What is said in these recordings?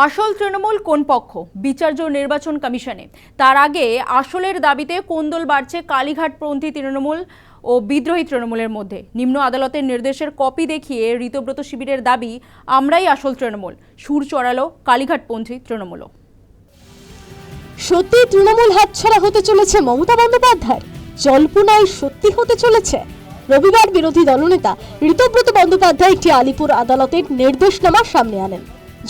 আসল তৃণমূল কোন পক্ষ? বিচার্য নির্বাচন কমিশনে। তার আগে আসলের দাবিতে কোন্দল বাড়ছে কালীঘাটপন্থী তৃণমূল ও বিদ্রোহী তৃণমূলের মধ্যে। নিম্ন আদালতের নির্দেশের কপি দেখিয়ে ঋতব্রত শিবিরের দাবি, আমরাই আসল তৃণমূল। সুর চড়ালো কালীঘাটপন্থী তৃণমূলও। সত্যি তৃণমূল হাতছাড়া হতে চলেছে মমতা বন্দ্যোপাধ্যায়? জল্পনায় সত্যি হতে চলেছে? রবিবার বিরোধী দলনেতা ঋতব্রত বন্দ্যোপাধ্যায় একটি আলিপুর আদালতের নির্দেশনামা সামনে আনেন।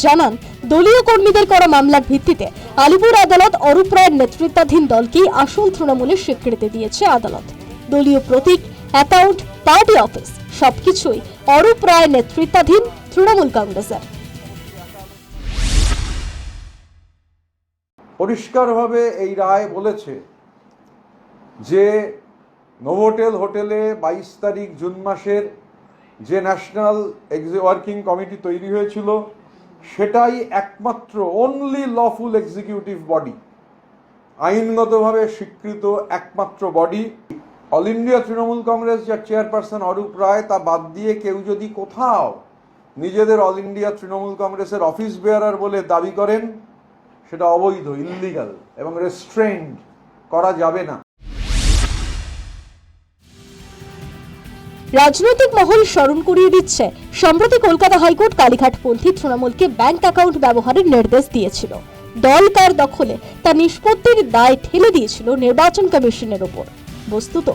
জানান, দলীয় কর্মীদের করা মামলার ভিত্তিতে আলিপুর আদালত অরূপ রায়ের নেতৃত্বাধীন দলকেই আসল তৃণমূলের স্বীকৃতি দিয়েছে আদালত। দলীয় প্রতীক, অ্যাকাউন্ট, পার্টি অফিস সবকিছুই অরূপ রায়ের নেতৃত্বাধীন তৃণমূল কংগ্রেসের। পরিষ্কারভাবে এই রায় বলেছে যে নোভোটেল হোটেলে 22 তারিখ জুন মাসের যে ন্যাশনাল ওয়ার্কিং কমিটি তৈরি হয়েছিল সেটাই একমাত্র অনলি লফুল এক্সিকিউটিভ বডি, আইনগতভাবে স্বীকৃত একমাত্র body. All India Trinamool Congress যার চেয়ারপারসন অরূপ রায়, তা বাদ দিয়ে কেউ যদি কোথাও নিজেদের অল ইন্ডিয়া তৃণমূল কংগ্রেসের অফিস বেয়ারার বলে দাবি করেন, সেটা অবৈধ, ইল্লিগাল এবং রেস্ট্রেন্ড করা যাবে না। রাজনৈতিক মহল স্মরণ করিয়ে দিচ্ছে, সম্প্রতি কলকাতা হাইকোর্ট কালীঘাটপন্থী তৃণমূলকে ব্যাংক অ্যাকাউন্ট ব্যবহারের নির্দেশ দিয়েছিল। দল কার দখলে তা নিষ্পত্তির দায় ঠেলে দিয়েছিল নির্বাচন কমিশনের ওপর। বস্তুত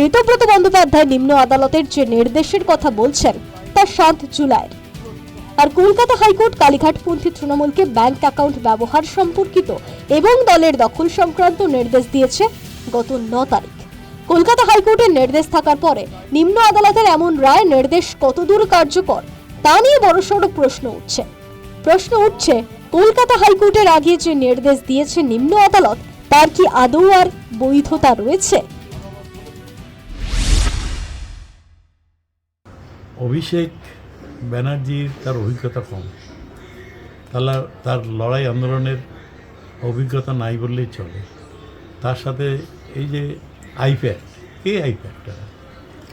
ঋতব্রত বন্দ্যোপাধ্যায় নিম্ন আদালতের যে নির্দেশের কথা বলছেন তা 7 জুলাইয়ের। আর কলকাতা হাইকোর্ট কালীঘাটপন্থী তৃণমূলকে ব্যাংক অ্যাকাউন্ট ব্যবহার সম্পর্কিত এবং দলের দখল সংক্রান্ত নির্দেশ দিয়েছে গত 9 তারিখ। কলকাতা হাইকোর্টের নির্দেশ থাকার পরে নিম্ন আদালতের এমন রায় নির্দেশ কতদূর কার্যকর তা নিয়ে বড়সড় প্রশ্ন উঠছে। কলকাতা হাইকোর্টের আগে যে নির্দেশ দিয়েছে নিম্ন আদালত, তার কি আদৌ আর বৈধতা রয়েছে? অভিষেক ব্যানার্জির তার অভিজ্ঞতা কম, তার লড়াই আন্দোলনের অভিজ্ঞতা নাই বললেই চলে। তার সাথে এই যে আইপ্যাডটা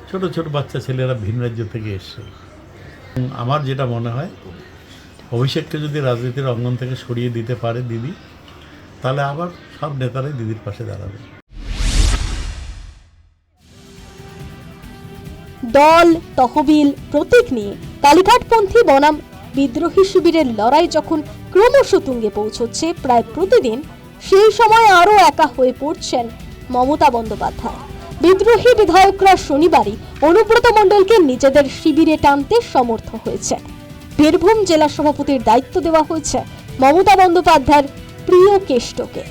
ছোট ছোট বাচ্চা ছেলেরা ভিন রাজ্য থেকে এসছে। আমার যেটা মনে হয়, অভিষেককে যদি রাজনীতির অঙ্গন থেকে সরিয়ে দিতে পারে দিদি, তাহলে আবার সব নেতারাই দিদির পাশে দাঁড়াবে। দল, তহবিল, প্রতীক নিয়ে কালীঘাটপন্থী বনাম বিদ্রোহী শিবিরের লড়াই যখন ক্রমশ তুঙ্গে পৌঁছচ্ছে প্রায় প্রতিদিন, সেই সময় আরও একা হয়ে পড়ছেন মমতা বন্দ্যোপাধ্যায়। বিদ্রোহী বিধায়করা শনিবারই অনুব্রত মণ্ডলকে নিজেদের শিবিরে টানতে সমর্থ হয়েছে। বীরভূম জেলা সভাপতির দায়িত্ব দেওয়া হয়েছে মমতা বন্দ্যোপাধ্যায়ের প্রিয় কেষ্টকে।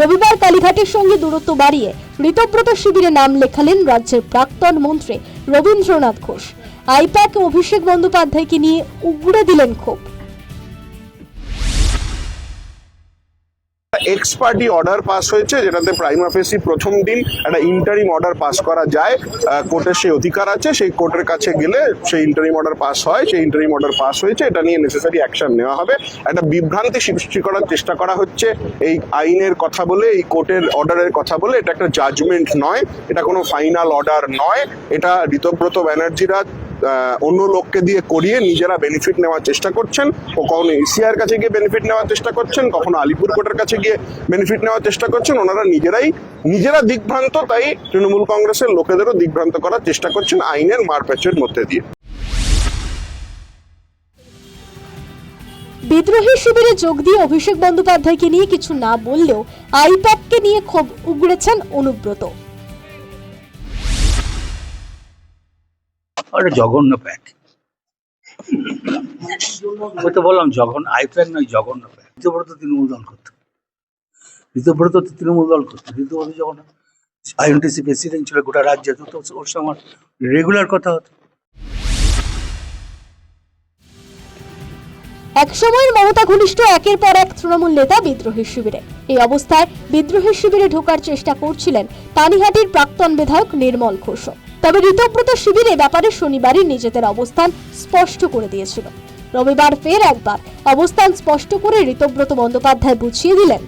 রবিবার কালীঘাটের সঙ্গে দূরত্ব বাড়িয়ে ঋতব্রত শিবিরে নাম লেখালেন রাজ্যের প্রাক্তন মন্ত্রী রবীন্দ্রনাথ ঘোষ। আইপ্যাক অভিষেক বন্দ্যোপাধ্যায়কে নিয়ে উগড়ে দিলেন ক্ষোভ। এক্স পার্টি অর্ডার পাস হয়েছে, যেটাতে প্রাইমা ফেসি প্রথম দিন একটা ইন্টারিম অর্ডার পাস করা যায়। কোর্টের সেই অধিকার আছে, সেই কোর্টের কাছে গেলে সেই ইন্টারিম অর্ডার পাস হয়। সেই ইন্টারিম অর্ডার পাস হয়েছে, এটা নিয়ে নেসেসারি অ্যাকশন নেওয়া হবে। একটা বিভ্রান্তি সৃষ্টি করার চেষ্টা করা হচ্ছে এই আইনের কথা বলে, এই কোর্টের অর্ডারের কথা বলে। এটা একটা জাজমেন্ট নয়, এটা কোনো ফাইনাল অর্ডার নয়। এটা ঋতব্রত ব্যানার্জিরা অন্য লোককে দিয়ে করিয়ে নিজেরা বেনিফিট নেওয়ার চেষ্টা করছেন। ও কখনো এসিআর কাছে গিয়ে বেনিফিট নেওয়ার চেষ্টা করছেন, কখনো আলিপুর কোর্টের কাছে গিয়ে বেনিফিট নেওয়ার চেষ্টা করছেন। ওনারা নিজেরা দিগ্ভ্রান্ত, তাই তৃণমূল কংগ্রেসের লোকেদেরও দিগ্ভ্রান্ত করার চেষ্টা করছেন আইনের মারপ্যাচের মধ্যে দিয়ে। বিদ্রোহী শিবিরে যোগ দিয়ে অভিষেক বন্দ্যোপাধ্যায়কে নিয়ে কিছু না বললেও আইপ্যাককে নিয়ে ক্ষোভ উগড়েছেন অনুব্রত। জঘন্য প্যাক, আমি তো বললাম জঘন্য আইপ্যাক নয়, জঘন্য প্যাক। ঋতব্রত তৃণমূল দল করতো, ঋতব্রত যখন আইএনটিসি প্রেসিডেন্ট ছিল গোটা রাজ্যে, তো ওর সঙ্গে আমার রেগুলার কথা হতো। এক সময়ের মমতা ঘনিষ্ঠ একের পর এক তৃণমূল নেতা বিদ্রোহী শিবিরে। এই অবস্থায় বিদ্রোহী শিবিরে ঢোকার চেষ্টা করছিলেন পানিহাটির প্রাক্তন বিধায়ক নির্মল ঘোষ। তবে ঋতব্রত শিবিরে ব্যাপারে শনিবারই নিজেদের অবস্থান স্পষ্ট করে দিয়েছিল। রবিবার ফের একবার অবস্থান স্পষ্ট করে ঋতব্রত বন্দ্যোপাধ্যায় বুঝিয়ে দিলেন,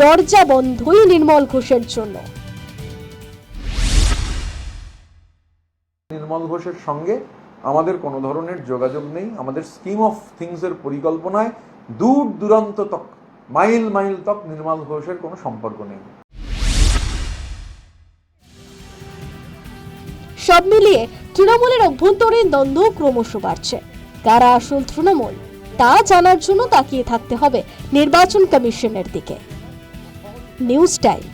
দরজা বন্ধই নির্মল ঘোষের জন্য। নির্মল ঘোষের সঙ্গে আমাদের কোনো ধরনের যোগাযোগ নেই। আমাদের স্কিম অফ থিংসের পরিকল্পনায় দূর দূরান্ত তক, মাইল মাইল তক নির্মল ঘোষের কোনো সম্পর্ক নেই। সব মিলিয়ে তৃণমূলের অভ্যন্তরীণ দ্বন্দ্ব ক্রমশ বাড়ছে। কারা আসল তৃণমূল তা জানার জন্য তাকিয়ে থাকতে হবে নির্বাচন কমিশনের দিকে। News time.